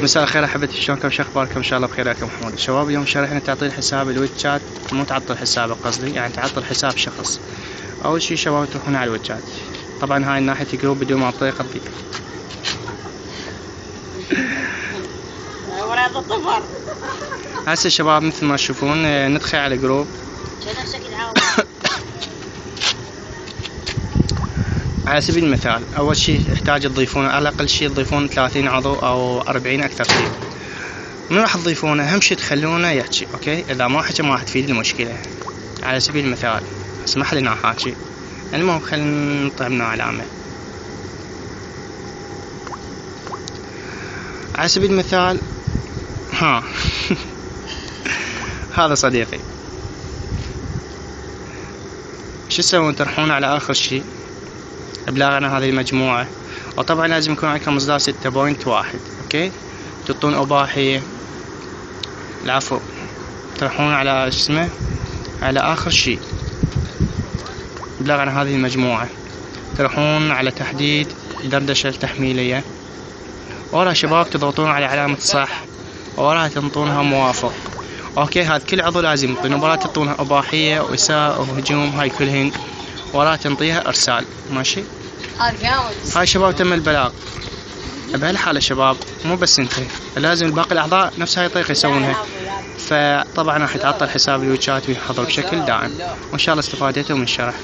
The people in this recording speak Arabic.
مساء الخير احبتي، شلونكم؟ شو اخباركم؟ ان شاء الله بخير. عليكم محمود. شباب اليوم شرحنا تعطيل حساب الويتشات، مو تعطل حسابه قصدي، يعني تعطل حساب شخص. اول شي شباب تروحون على الويتشات، طبعا هاي ناحية جروب بدون ما اطيق الضيق. هسه شباب مثل ما تشوفون ندخل على جروب. على سبيل المثال اول شي يحتاج تضيفون على اقل شي تضيفون 30 عضو او 40 اكثر شي. من راح تضيفونه؟ اهم شي تخلونه يحكي، اوكي؟ اذا ما حكى ما راح تفيد المشكلة. على سبيل المثال اسمح لنا حاكي، المهم خلينا نطلع منه علامة. على سبيل المثال ها هذا صديقي. شو تسوون؟ تروحون على اخر شي بلاغنا هذه المجموعة، وطبعا لازم يكون عندكم اصدار 6.1. اوكي، تعطون اباحية، العفو، تروحون على اسمه على اخر شي بلاغنا هذه المجموعة، تروحون على تحديد دردشة التحميلية، ورا شباب تضغطون على علامة صح، وراها تنطونها موافق. اوكي، هذا كل عضو لازم ينطون، وراها تعطونها اباحية واساءة وهجوم، هاي كلهن وراها تنطيها ارسال. ماشي، هاي شباب تم البلاغ. بهالحالة شباب مو بس انت، لازم الباقي الاعضاء نفس هاي الطريقة يسوونها، فطبعا راح يتعطل حساب الويتشات وينحظر بشكل دائم. وان شاء الله استفادتوا من الشرح.